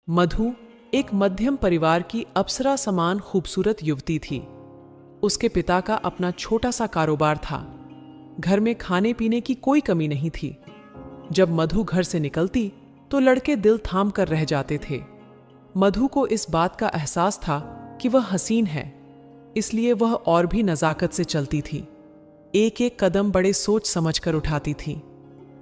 मधु एक मध्यम परिवार की अप्सरा समान खूबसूरत युवती थी। उसके पिता का अपना छोटा सा कारोबार था। घर में खाने पीने की कोई कमी नहीं थी। जब मधु घर से निकलती तो लड़के दिल थाम कर रह जाते थे। मधु को इस बात का एहसास था कि वह हसीन है, इसलिए वह और भी नजाकत से चलती थी। एक एक कदम बड़े सोच समझ कर उठाती थी।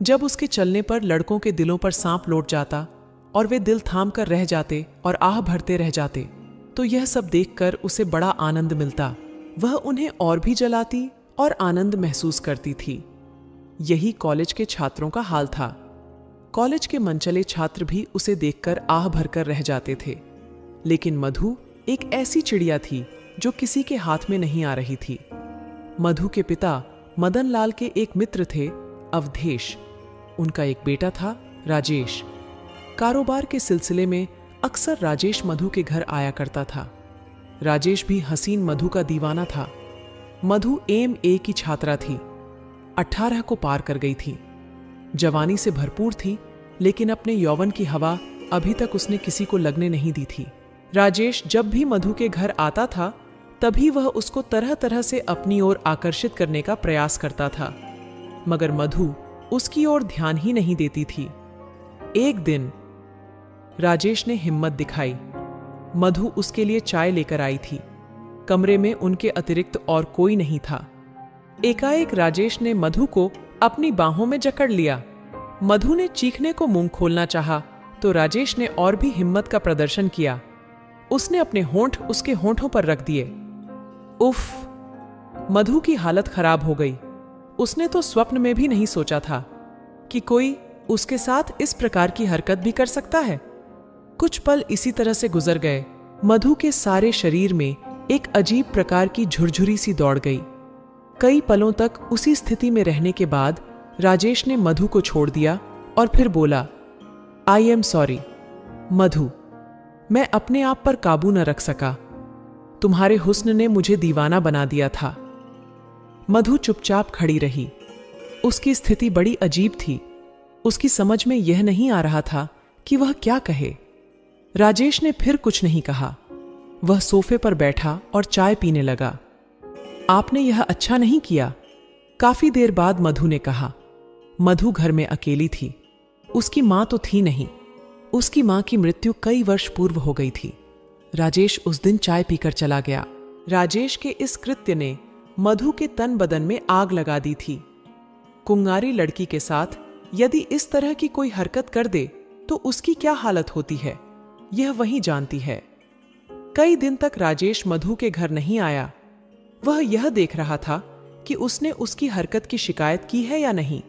जब उसके चलने पर लड़कों के दिलों पर सांप लौट जाता और वे दिल थाम कर रह जाते और आह भरते रह जाते, तो यह सब देखकर उसे बड़ा आनंद मिलता। वह उन्हें और भी जलाती और आनंद महसूस करती थी। यही कॉलेज के छात्रों का हाल था। कॉलेज के मनचले छात्र भी उसे देखकर आह भरकर रह जाते थे। लेकिन मधु एक ऐसी चिड़िया थी जो किसी के हाथ में नहीं आ रही थी। मधु के पिता मदन लाल के एक मित्र थे, अवधेश। उनका एक बेटा था, राजेश। कारोबार के सिलसिले में अक्सर राजेश मधु के घर आया करता था। राजेश भी हसीन मधु का दीवाना था। मधु MA की छात्रा थी। 18 को पार कर गई थी। जवानी से भरपूर थी, लेकिन अपने यौवन की हवा अभी तक उसने किसी को लगने नहीं दी थी। राजेश जब भी मधु के घर आता था, तभी वह उसको तरह तरह से अपनी ओर आकर्षित करने का प्रयास करता था, मगर मधु उसकी ओर ध्यान ही नहीं देती थी। एक दिन राजेश ने हिम्मत दिखाई। मधु उसके लिए चाय लेकर आई थी। कमरे में उनके अतिरिक्त और कोई नहीं था। एकाएक राजेश ने मधु को अपनी बाहों में जकड़ लिया। मधु ने चीखने को मुंह खोलना चाहा, तो राजेश ने और भी हिम्मत का प्रदर्शन किया। उसने अपने होंठ उसके होंठों पर रख दिए। उफ! मधु की हालत खराब हो गई। उसने तो स्वप्न में भी नहीं सोचा था कि कोई उसके साथ इस प्रकार की हरकत भी कर सकता है। कुछ पल इसी तरह से गुजर गए। मधु के सारे शरीर में एक अजीब प्रकार की झुरझुरी सी दौड़ गई। कई पलों तक उसी स्थिति में रहने के बाद राजेश ने मधु को छोड़ दिया और फिर बोला, आई एम सॉरी मधु, मैं अपने आप पर काबू न रख सका। तुम्हारे हुस्न ने मुझे दीवाना बना दिया था। मधु चुपचाप खड़ी रही। उसकी स्थिति बड़ी अजीब थी। उसकी समझ में यह नहीं आ रहा था कि वह क्या कहे। राजेश ने फिर कुछ नहीं कहा। वह सोफे पर बैठा और चाय पीने लगा। आपने यह अच्छा नहीं किया, काफी देर बाद मधु ने कहा। मधु घर में अकेली थी। उसकी मां तो थी नहीं। उसकी मां की मृत्यु कई वर्ष पूर्व हो गई थी। राजेश उस दिन चाय पीकर चला गया। राजेश के इस कृत्य ने मधु के तन बदन में आग लगा दी थी। कुंवारी लड़की के साथ यदि इस तरह की कोई हरकत कर दे तो उसकी क्या हालत होती है, यह वही जानती है। कई दिन तक राजेश मधु के घर नहीं आया। वह यह देख रहा था कि उसने उसकी हरकत की शिकायत की है या नहीं।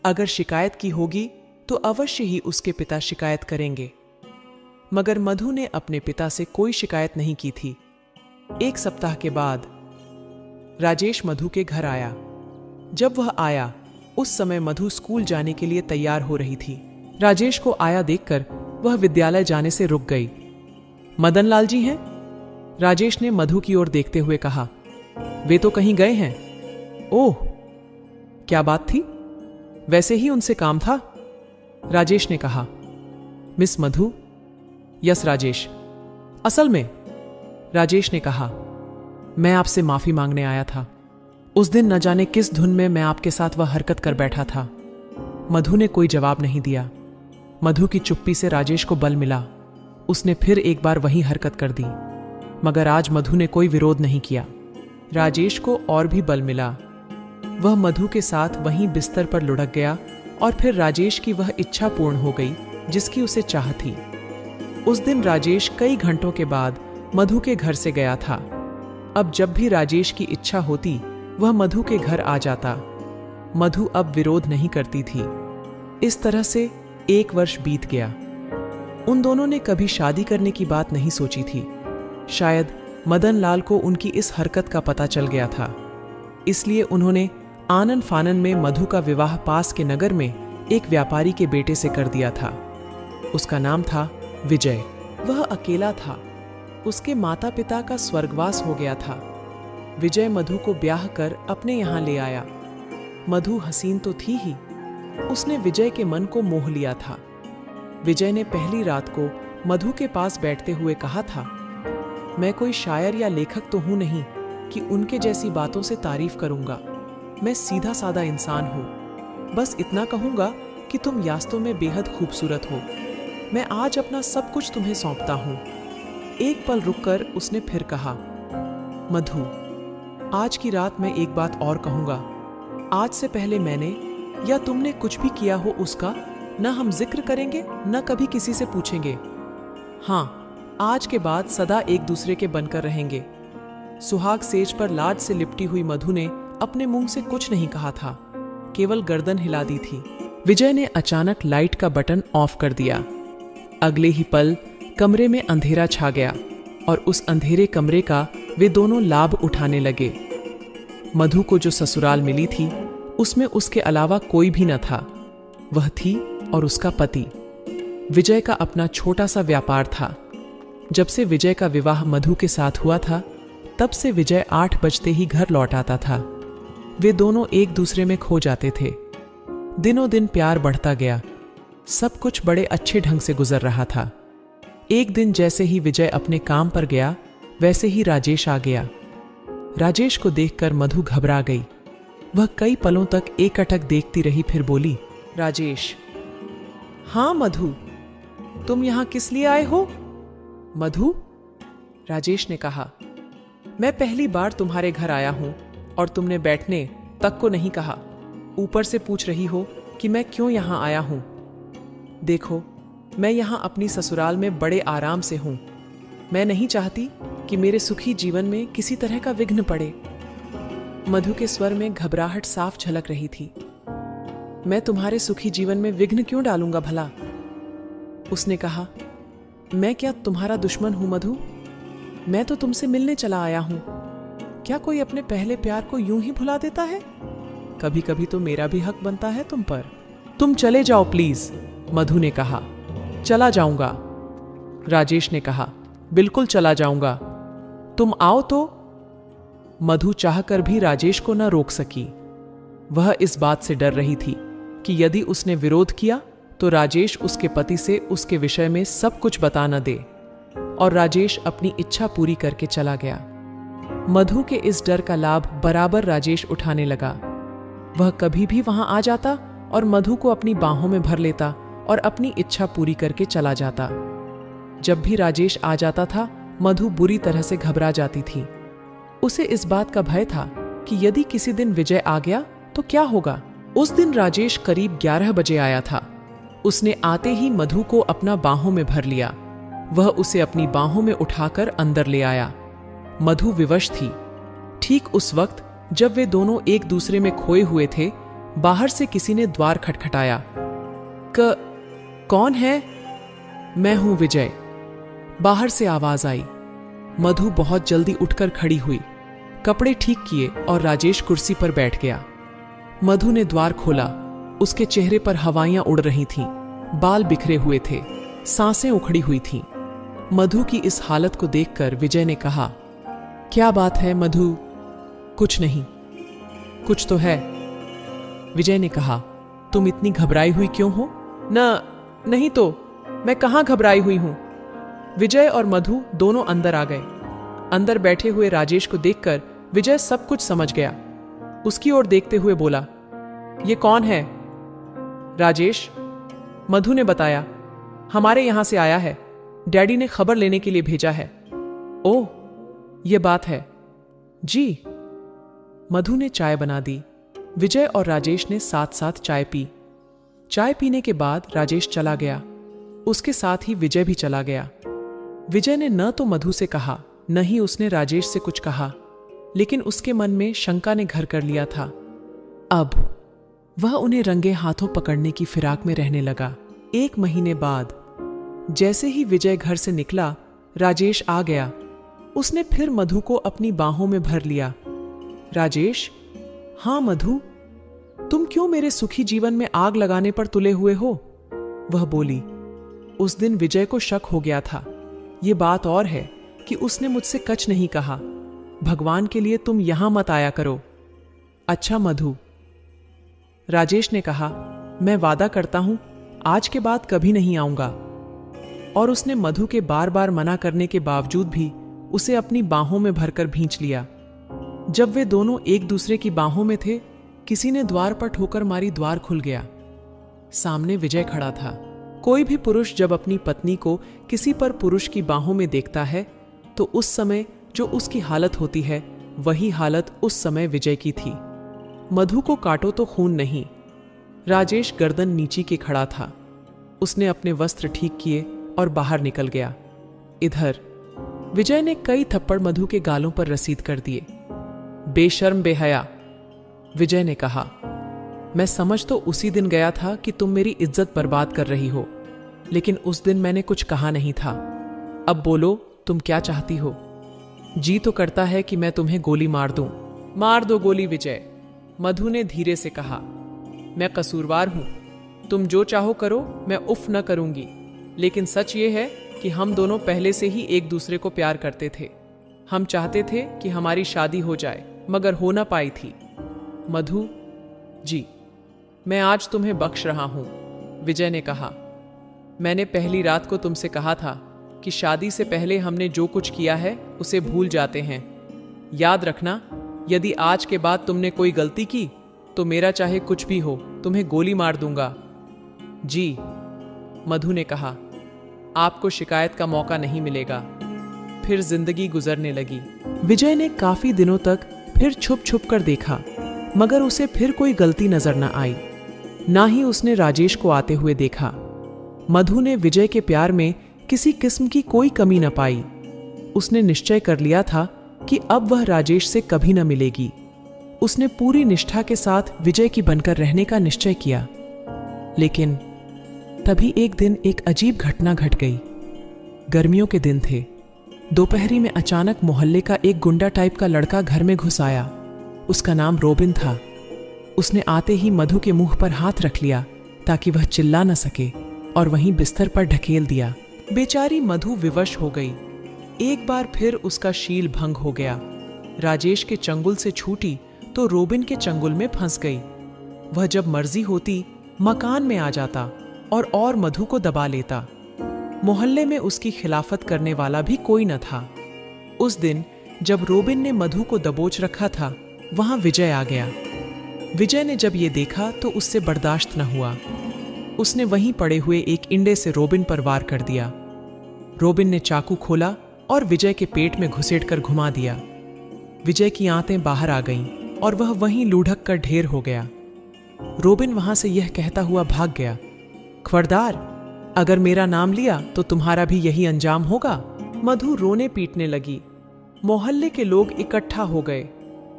अगर शिकायत की होगी तो अवश्य ही उसके पिता शिकायत करेंगे। मगर मधु ने अपने पिता से कोई शिकायत नहीं की थी। एक सप्ताह के बाद राजेश मधु के घर आया। जब वह आया, उस समय मधु स्कूल जाने के लिए तैयार हो रही थी। राजेश को आया देखकर वह विद्यालय जाने से रुक गई। मदन लाल जी हैं? राजेश ने मधु की ओर देखते हुए कहा। वे तो कहीं गए हैं। ओह, क्या बात थी? वैसे ही उनसे काम था, राजेश ने कहा। मिस मधु? यस राजेश। असल में, राजेश ने कहा, मैं आपसे माफी मांगने आया था। उस दिन न जाने किस धुन में मैं आपके साथ वह हरकत कर बैठा था। मधु ने कोई जवाब नहीं दिया। मधु की चुप्पी से राजेश को बल मिला। उसने फिर एक बार वही हरकत कर दी, मगर आज मधु ने कोई विरोध नहीं किया। राजेश को और भी बल मिला। वह मधु के साथ वहीं बिस्तर पर लुढ़क गया और फिर राजेश की वह इच्छा पूर्ण हो गई जिसकी उसे चाह थी। उस दिन राजेश कई घंटों के बाद मधु के घर से गया था। अब जब भी राजेश की इच्छा होती वह मधु के घर आ जाता। मधु अब विरोध नहीं करती थी। इस तरह से 1 वर्ष बीत गया। उन दोनों ने कभी शादी करने की बात नहीं सोची थी। शायद मदन लाल को उनकी इस हरकत का पता चल गया था, इसलिए उन्होंने आनन फानन में मधु का विवाह पास के नगर में एक व्यापारी के बेटे से कर दिया था। उसका नाम था विजय। वह अकेला था। उसके माता पिता का स्वर्गवास हो गया था। विजय मधु को ब्याह कर अपने यहाँ ले आया। मधु हसीन तो थी ही, उसने विजय के मन को मोह लिया था। विजय ने पहली रात को मधु के पास बैठते हुए कहा था, मैं कोई शायर या लेखक तो हूं नहीं कि उनके जैसी बातों से तारीफ करूंगा। मैं सीधा साधा इंसान हूं। बस इतना कहूंगा कि तुम यास्तों में बेहद खूबसूरत हो। मैं आज अपना सब कुछ तुम्हें सौंपता हूं। एक पल रुककर उसने फिर कहा, मधु, आज की रात मैं एक बात और कहूंगा। आज से पहले मैंने या तुमने कुछ भी किया हो उसका न हम जिक्र करेंगे न कभी किसी से पूछेंगे। हाँ, आज के बाद सदा एक दूसरे के बनकर रहेंगे। सुहाग सेज पर लाज से लिपटी हुई मधु ने अपने मुंह से कुछ नहीं कहा था, केवल गर्दन हिला दी थी। विजय ने अचानक लाइट का बटन ऑफ कर दिया। अगले ही पल कमरे में अंधेरा छा गया और उस अंधेरे कमरे का वे दोनों लाभ उठाने लगे। मधु को जो ससुराल मिली थी उसमें उसके अलावा कोई भी न था। वह थी और उसका पति। विजय का अपना छोटा सा व्यापार था। जब से विजय का विवाह मधु के साथ हुआ था तब से विजय 8 बजते ही घर लौट आता था। वे दोनों एक दूसरे में खो जाते थे। दिनों दिन प्यार बढ़ता गया। सब कुछ बड़े अच्छे ढंग से गुजर रहा था। एक दिन जैसे ही विजय अपने काम पर गया वैसे ही राजेश आ गया। राजेश को देखकर मधु घबरा गई। वह कई पलों तक एकटक देखती रही, फिर बोली, राजेश। हाँ मधु, तुम यहां किस लिए आए हो? मधु, राजेश ने कहा, मैं पहली बार तुम्हारे घर आया हूं और तुमने बैठने तक को नहीं कहा। ऊपर से पूछ रही हो कि मैं क्यों यहां आया हूं। देखो, मैं यहां अपनी ससुराल में बड़े आराम से हूं। मैं नहीं चाहती कि मेरे सुखी जीवन में किसी तरह का विघ्न पड़े। मधु के स्वर में घबराहट साफ झलक रही थी। मैं तुम्हारे सुखी जीवन में विघ्न क्यों डालूंगा भला? उसने कहा, मैं क्या तुम्हारा दुश्मन हूं मधु? मैं तो तुमसे मिलने चला आया हूं। क्या कोई अपने पहले प्यार को यूं ही भुला देता है? कभी कभी तो मेरा भी हक बनता है तुम पर। तुम चले जाओ प्लीज, मधु ने कहा। चला जाऊंगा, राजेश ने कहा। बिल्कुल चला जाऊंगा, तुम आओ तो। मधु चाहकर भी राजेश को न रोक सकी। वह इस बात से डर रही थी कि यदि उसने विरोध किया तो राजेश उसके पति से उसके विषय में सब कुछ बता न दे और राजेश अपनी इच्छा पूरी करके चला गया। मधु के इस डर का लाभ बराबर राजेश उठाने लगा। वह कभी भी वहां आ जाता और मधु को अपनी बाहों में भर लेता और अपनी इच्छा पूरी करके चला जाता। जब भी राजेश आ जाता था मधु बुरी तरह से घबरा जाती थी। उसे इस बात का भय था कि यदि किसी दिन विजय आ गया तो क्या होगा। उस दिन राजेश करीब 11 बजे आया था। उसने आते ही मधु को अपना बाहों में भर लिया। वह उसे अपनी बाहों में उठाकर अंदर ले आया। मधु विवश थी। ठीक उस वक्त जब वे दोनों एक दूसरे में खोए हुए थे, बाहर से किसी ने द्वार खटखटाया। कौन है? मैं हूं विजय, बाहर से आवाज आई। मधु बहुत जल्दी उठकर खड़ी हुई, कपड़े ठीक किए और राजेश कुर्सी पर बैठ गया। मधु ने द्वार खोला। उसके चेहरे पर हवाइयां उड़ रही थीं, बाल बिखरे हुए थे, सांसें उखड़ी हुई थीं। मधु की इस हालत को देखकर विजय ने कहा, क्या बात है मधु? कुछ नहीं। कुछ तो है, विजय ने कहा। तुम इतनी घबराई हुई क्यों हो? नहीं तो मैं कहां घबराई हुई हूं। विजय और मधु दोनों अंदर आ गए। अंदर बैठे हुए राजेश को देखकर विजय सब कुछ समझ गया। उसकी ओर देखते हुए बोला, ये कौन है? राजेश, मधु ने बताया, हमारे यहां से आया है। डैडी ने खबर लेने के लिए भेजा है। ओह, ये बात है। जी। मधु ने चाय बना दी। विजय और राजेश ने साथ साथ चाय पी। चाय पीने के बाद राजेश चला गया। उसके साथ ही विजय भी चला गया। विजय ने न तो मधु से कहा न ही उसने राजेश से कुछ कहा, लेकिन उसके मन में शंका ने घर कर लिया था। अब वह उन्हें रंगे हाथों पकड़ने की फिराक में रहने लगा। 1 महीने बाद जैसे ही विजय घर से निकला, राजेश आ गया। उसने फिर मधु को अपनी बाहों में भर लिया। राजेश, हाँ मधु, तुम क्यों मेरे सुखी जीवन में आग लगाने पर तुले हुए हो? वह बोली। उस दिन विजय को शक हो गया था। ये बात और है कि उसने मुझसे कच नहीं कहा। भगवान के लिए तुम यहां मत आया करो। अच्छा मधु, राजेश ने कहा, मैं वादा करता हूं आज के बाद कभी नहीं आऊंगा। और उसने मधु के बार बार मना करने के बावजूद भी उसे अपनी बाहों में भरकर भींच लिया। जब वे दोनों एक दूसरे की बाहों में थे, किसी ने द्वार पर ठोकर मारी, द्वार खुल गया। सामने विजय खड़ा था। कोई भी पुरुष जब अपनी पत्नी को किसी पर पुरुष की बाहों में देखता है तो उस समय जो उसकी हालत होती है वही हालत उस समय विजय की थी। मधु को काटो तो खून नहीं। राजेश गर्दन नीची के खड़ा था। उसने अपने वस्त्र ठीक किए और बाहर निकल गया। इधर विजय ने कई थप्पड़ मधु के गालों पर रसीद कर दिए। बेशर्म बेहया, विजय ने कहा, मैं समझ तो उसी दिन गया था कि तुम मेरी इज्जत बर्बाद कर रही हो, लेकिन उस दिन मैंने कुछ कहा नहीं था। अब बोलो, तुम क्या चाहती हो? जी तो करता है कि मैं तुम्हें गोली मार दूं। मार दो गोली विजय, मधु ने धीरे से कहा। मैं कसूरवार हूं, तुम जो चाहो करो, मैं उफ न करूंगी। लेकिन सच ये है कि हम दोनों पहले से ही एक दूसरे को प्यार करते थे। हम चाहते थे कि हमारी शादी हो जाए, मगर हो ना पाई थी। मधु जी, मैं आज तुम्हें बख्श रहा हूं, विजय ने कहा। मैंने पहली रात को तुमसे कहा था कि शादी से पहले हमने जो कुछ किया है उसे भूल जाते हैं। याद रखना, यदि आज के बाद तुमने कोई गलती की तो मेरा चाहे कुछ भी हो, तुम्हें गोली मार दूंगा। जी, मधु ने कहा, आपको शिकायत का मौका नहीं मिलेगा। फिर जिंदगी गुजरने लगी। विजय ने काफी दिनों तक फिर छुप छुप कर देखा, मगर उसे फिर कोई गलती नजर न आई। ना ही उसने राजेश को आते हुए देखा। मधु ने विजय के प्यार में किसी किस्म की कोई कमी न पाई। उसने निश्चय कर लिया था कि अब वह राजेश से कभी न मिलेगी। उसने पूरी निष्ठा के साथ विजय की बनकर रहने का निश्चय किया। लेकिन तभी एक दिन एक अजीब घटना घट गई। गर्मियों के दिन थे। दोपहरी में अचानक मोहल्ले का एक गुंडा टाइप का लड़का घर में घुस आया। उसका नाम रोबिन था। उसने आते ही मधु के मुंह पर हाथ रख लिया ताकि वह चिल्ला न सके और वहीं बिस्तर पर ढकेल दिया। बेचारी मधु विवश हो गई। एक बार फिर उसका शील भंग हो गया। राजेश के चंगुल से छूटी तो रोबिन के चंगुल में फंस गई। वह जब मर्जी होती मकान में आ जाता और मधु को दबा लेता। मोहल्ले में उसकी खिलाफत करने वाला भी कोई न था। उस दिन जब रोबिन ने मधु को दबोच रखा था, वहां विजय आ गया। विजय ने जब ये देखा तो उससे बर्दाश्त न हुआ। उसने वहीं पड़े हुए एक इंडे से रोबिन पर वार कर दिया। रोबिन ने चाकू खोला और विजय के पेट में घुसेड़ कर घुमा दिया। विजय की आंतें बाहर आ गईं और वह वहीं लुढ़क कर ढेर हो गया। रोबिन वहां से यह कहता हुआ भाग गया, खबरदार, अगर मेरा नाम लिया तो तुम्हारा भी यही अंजाम होगा। मधु रोने पीटने लगी। मोहल्ले के लोग इकट्ठा हो गए।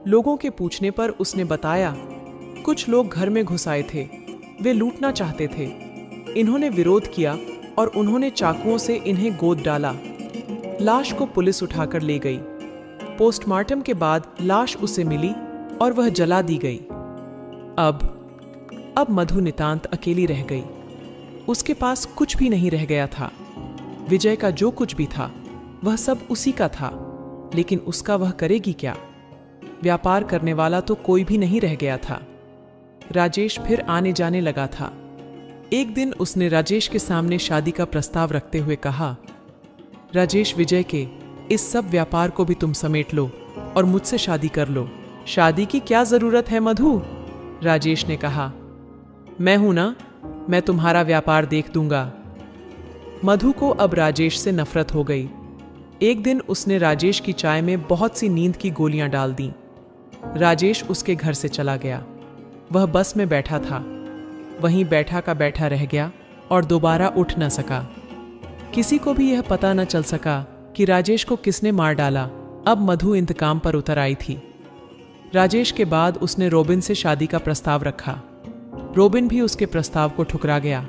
लोगों के पूछने पर उसने बताया, कुछ लोग घर में घुस आए थे। वे लूटना चाहते थे। इन्होंने विरोध किया और उन्होंने चाकुओं से इन्हें गोद डाला। लाश को पुलिस उठाकर ले गई। पोस्टमार्टम के बाद लाश उसे मिली और वह जला दी गई। अब मधु नितांत अकेली रह गई। उसके पास कुछ भी नहीं रह गया था। विजय का जो कुछ भी था वह सब उसी का था, लेकिन उसका वह करेगी क्या? व्यापार करने वाला तो कोई भी नहीं रह गया था। राजेश फिर आने जाने लगा था। एक दिन उसने राजेश के सामने शादी का प्रस्ताव रखते हुए कहा, राजेश, विजय के इस सब व्यापार को भी तुम समेट लो और मुझसे शादी कर लो। शादी की क्या जरूरत है मधु? राजेश ने कहा, मैं हूं ना, मैं तुम्हारा व्यापार देख दूंगा। मधु को अब राजेश से नफरत हो गई। एक दिन उसने राजेश की चाय में बहुत सी नींद की गोलियां डाल दी। राजेश उसके घर से चला गया। वह बस में बैठा था। वहीं बैठा का बैठा रह गया और दोबारा उठ न सका। किसी को भी यह पता न चल सका कि राजेश को किसने मार डाला। अब मधु इंतकाम पर उतर आई थी। राजेश के बाद उसने रोबिन से शादी का प्रस्ताव रखा। रोबिन भी उसके प्रस्ताव को ठुकरा गया।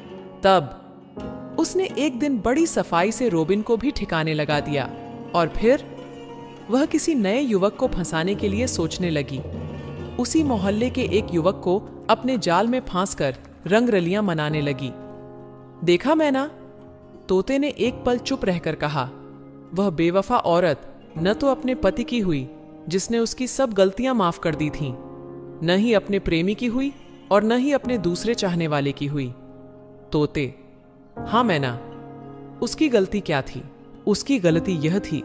तब उसने एक दिन बड़ी सफाई से रोबिन को भी ठिकाने लगा दिया और फिर वह किसी नए युवक को फंसाने के लिए सोचने लगी। उसी मोहल्ले के एक युवक को अपने जाल में फांसकर रंगरलियां मनाने लगी। देखा मैना, तोते ने एक पल चुप रहकर कहा, वह बेवफा औरत न तो अपने पति की हुई जिसने उसकी सब गलतियां माफ कर दी थीं। न ही अपने प्रेमी की हुई और न ही अपने दूसरे चाहने वाले की हुई। तोते, हाँ मैना, उसकी गलती क्या थी? उसकी गलती यह थी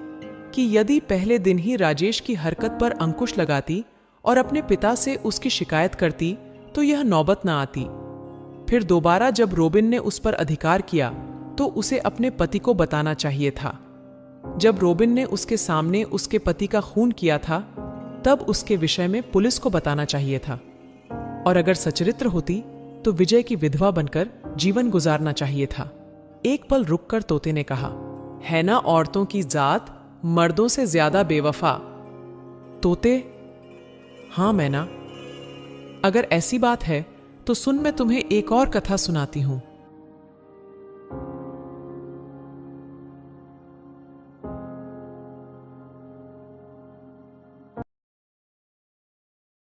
कि यदि पहले दिन ही राजेश की हरकत पर अंकुश लगाती और अपने पिता से उसकी शिकायत करती तो यह नौबत न आती। फिर दोबारा जब रोबिन ने उस पर अधिकार किया तो उसे अपने पति को बताना चाहिए था। जब रोबिन ने उसके सामने उसके पति का खून किया था तब उसके विषय में पुलिस को बताना चाहिए था। और अगर सचरित्र होती तो विजय की विधवा बनकर जीवन गुजारना चाहिए था। एक पल रुककर तोते ने कहा, है ना औरतों की जात मर्दों से ज्यादा बेवफा। तोते, हाँ मैना, अगर ऐसी बात है तो सुन, मैं तुम्हें एक और कथा सुनाती हूं।